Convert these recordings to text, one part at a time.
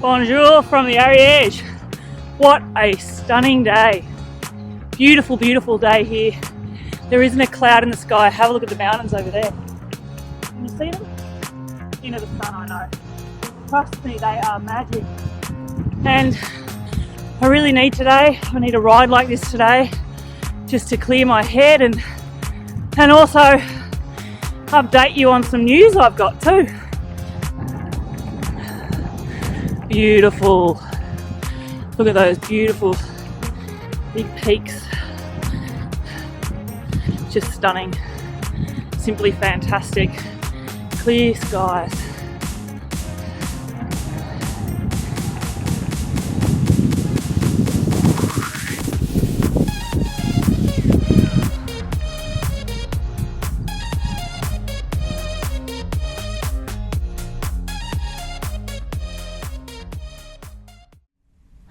Bonjour from the Ariège. What a stunning day. Beautiful, beautiful day here. There isn't a cloud in the sky. Have a look at the mountains over there. Can you see them? Into the sun, I know. Trust me, they are magic. And I really need today, I need a ride like this today just to clear my head and also update you on some news I've got too. Beautiful. Look at those beautiful big peaks. Just stunning. Simply fantastic. Clear skies.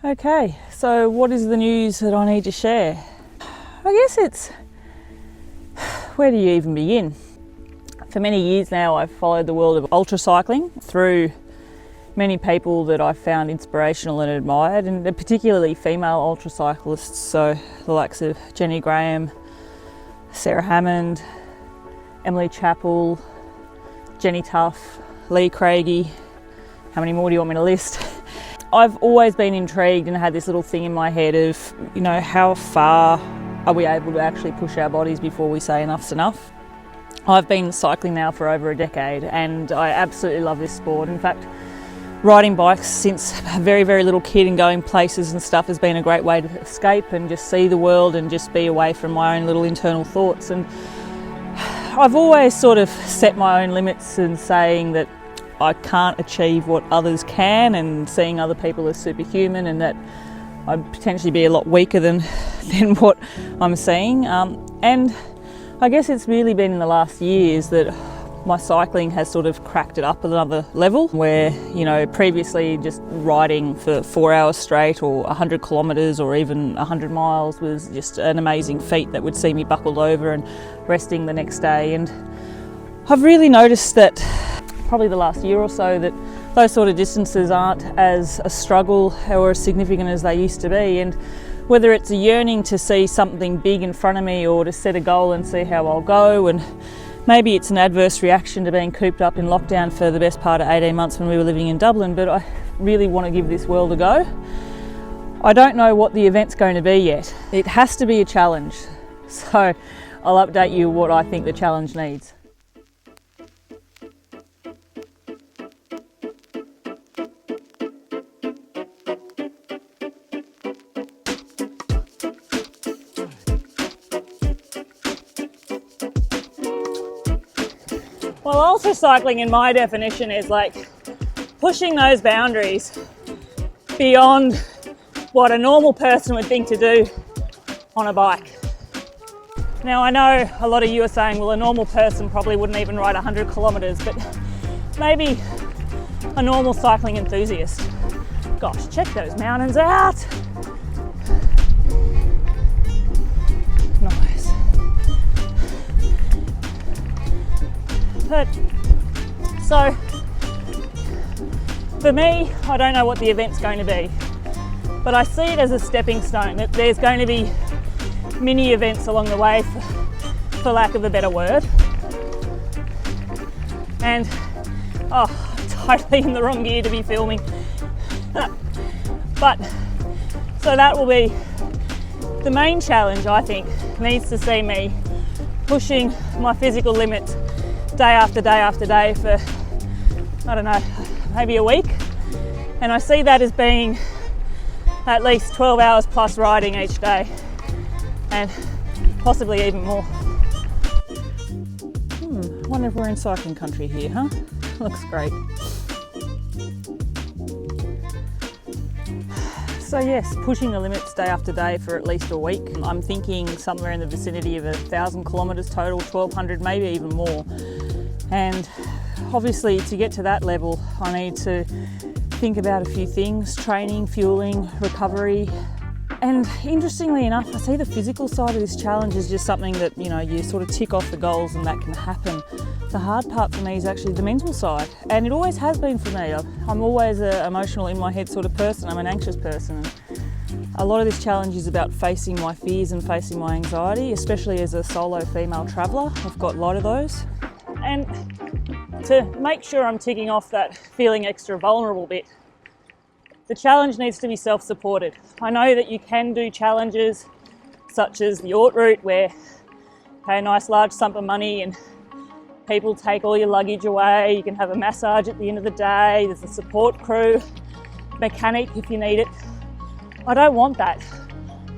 Okay, so what is the news that I need to share? I guess it's, where do you even begin? For many years now I've followed the world of ultra cycling through many people that I've found inspirational and admired, and particularly female ultra cyclists, so the likes of Jenny Graham, Sarah Hammond, Emily Chappell, Jenny Tuff, Lee Craigie. How many more do you want me to list? I've always been intrigued and had this little thing in my head of, you know, how far are we able to actually push our bodies before we say enough's enough? I've been cycling now for over a decade and I absolutely love this sport. In fact, riding bikes since a very, very little kid and going places and stuff has been a great way to escape and just see the world and just be away from my own little internal thoughts. And I've always sort of set my own limits and saying that I can't achieve what others can, and seeing other people as superhuman, and that I'd potentially be a lot weaker than what I'm seeing. And I guess it's really been in the last years that my cycling has sort of cracked it up another level, where, you know, previously just riding for 4 hours straight or 100 kilometres or even 100 miles was just an amazing feat that would see me buckled over and resting the next day. And I've really noticed that probably the last year or so that those sort of distances aren't as a struggle or as significant as they used to be. And whether it's a yearning to see something big in front of me or to set a goal and see how I'll go, and maybe it's an adverse reaction to being cooped up in lockdown for the best part of 18 months when we were living in Dublin, but I really want to give this world a go. I don't know what the event's going to be yet. It has to be a challenge. So I'll update you what I think the challenge needs. Well, ultra cycling in my definition is like pushing those boundaries beyond what a normal person would think to do on a bike. Now, I know a lot of you are saying, well, a normal person probably wouldn't even ride 100 kilometres, but maybe a normal cycling enthusiast. Gosh, check those mountains out. Nice. But, so, for me, I don't know what the event's going to be, but I see it as a stepping stone, that there's going to be mini events along the way, for lack of a better word. And, totally in the wrong gear to be filming. But, so that will be the main challenge, I think, needs to see me pushing my physical limits day after day after day for, I don't know, maybe a week. And I see that as being at least 12 hours plus riding each day, and possibly even more. I wonder if we're in cycling country here, huh? Looks great. So yes, pushing the limits day after day for at least a week. I'm thinking somewhere in the vicinity of 1,000 kilometres total, 1,200, maybe even more. And obviously to get to that level, I need to think about a few things: training, fueling, recovery. And interestingly enough, I see the physical side of this challenge as just something that, you know, you sort of tick off the goals and that can happen. The hard part for me is actually the mental side, and it always has been for me. I'm always an emotional, in my head sort of person. I'm an anxious person. A lot of this challenge is about facing my fears and facing my anxiety, especially as a solo female traveller. I've got a lot of those. And to make sure I'm ticking off that feeling extra vulnerable bit, the challenge needs to be self-supported. I know that you can do challenges such as the Ort route, where you pay a nice large sum of money and people take all your luggage away. You can have a massage at the end of the day. There's a support crew, mechanic if you need it. I don't want that.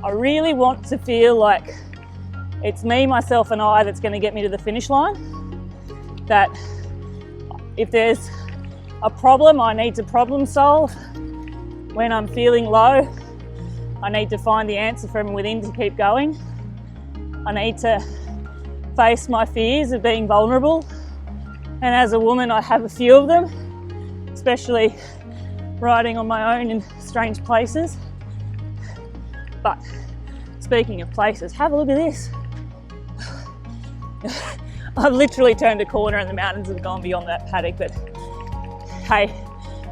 I really want to feel like it's me, myself and I that's going to get me to the finish line. That if there's a problem, I need to problem solve. When I'm feeling low, I need to find the answer from within to keep going. I need to face my fears of being vulnerable. And as a woman, I have a few of them, especially riding on my own in strange places. But speaking of places, have a look at this. I've literally turned a corner and the mountains have gone beyond that paddock, but hey,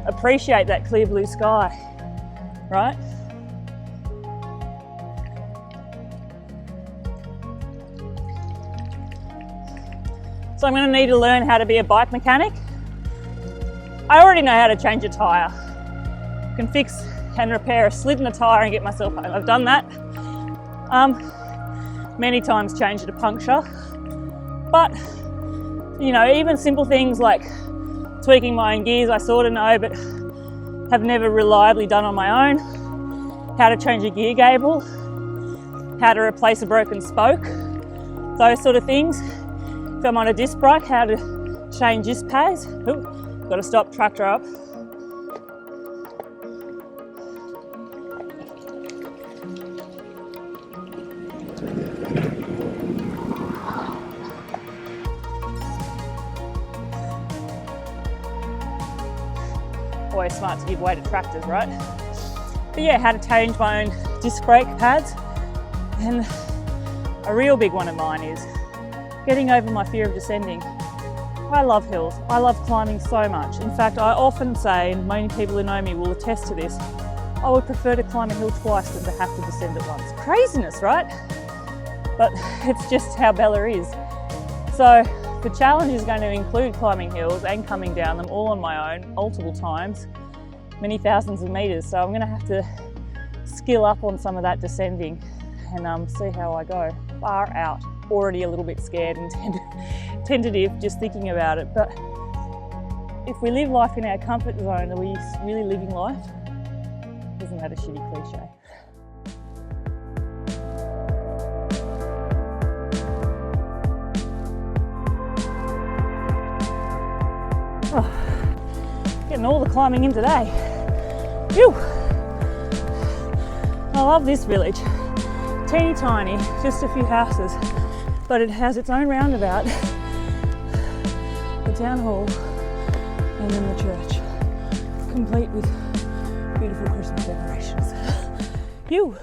appreciate that clear blue sky, right? So I'm going to need to learn how to be a bike mechanic. I already know how to change a tyre. I can fix and repair a slit in a tyre and get myself home. I've done that. Many times changed a puncture. But, you know, even simple things like tweaking my own gears, I sort of know, but have never reliably done on my own. How to change a gear gable, how to replace a broken spoke, those sort of things. If I'm on a disc brake, how to change disc pads. Ooh, got to stop, tractor up. Always smart to give way to tractors, right? But yeah, how to change my own disc brake pads. And a real big one of mine is getting over my fear of descending. I love hills. I love climbing so much. In fact, I often say, and many people who know me will attest to this, I would prefer to climb a hill twice than to have to descend it once. Craziness, right? But it's just how Bella is. So the challenge is going to include climbing hills and coming down them all on my own, multiple times, many thousands of meters. So I'm going to have to skill up on some of that descending and see how I go. Far out. Already a little bit scared and tentative just thinking about it. But if we live life in our comfort zone, are we really living life? Isn't that a shitty cliche? Oh, getting all the climbing in today. Phew! I love this village. Teeny tiny, just a few houses, but it has its own roundabout, the town hall, and then the church, complete with beautiful Christmas decorations. Phew!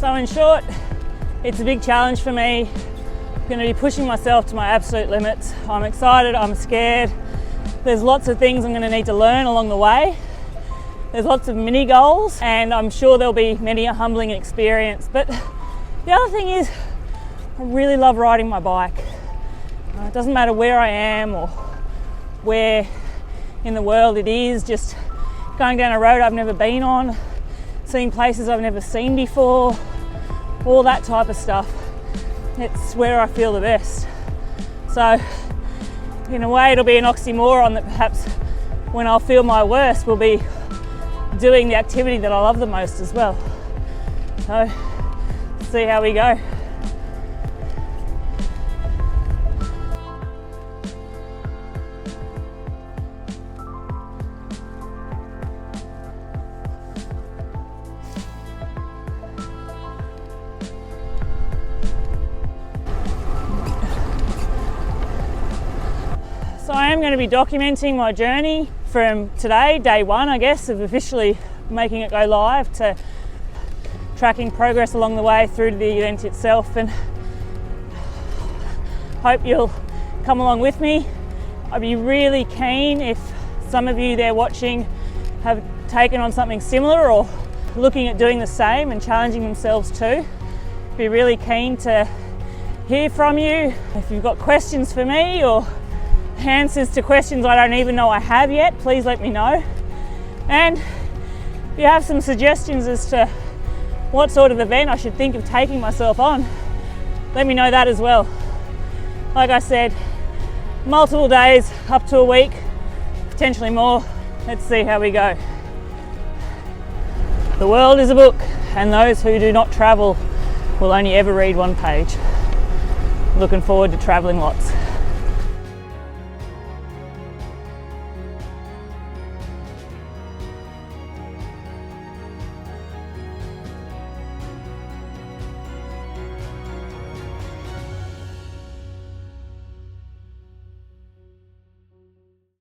So in short, it's a big challenge for me. I'm going to be pushing myself to my absolute limits. I'm excited, I'm scared. There's lots of things I'm going to need to learn along the way. There's lots of mini goals, and I'm sure there'll be many a humbling experience. But the other thing is, I really love riding my bike. It doesn't matter where I am or where in the world it is, just going down a road I've never been on, seeing places I've never seen before, all that type of stuff. It's where I feel the best. So in a way it'll be an oxymoron that perhaps when I'll feel my worst will be doing the activity that I love the most as well. So see how we go. So I am going to be documenting my journey from today, day one, I guess, of officially making it go live, to tracking progress along the way through to the event itself, and hope you'll come along with me. I'd be really keen if some of you there watching have taken on something similar or looking at doing the same and challenging themselves too. Be really keen to hear from you. If you've got questions for me or answers to questions I don't even know I have yet, please let me know. And if you have some suggestions as to what sort of event I should think of taking myself on, let me know that as well. Like I said, multiple days, up to a week, potentially more. Let's see how we go. The world is a book, and those who do not travel will only ever read one page. Looking forward to traveling lots.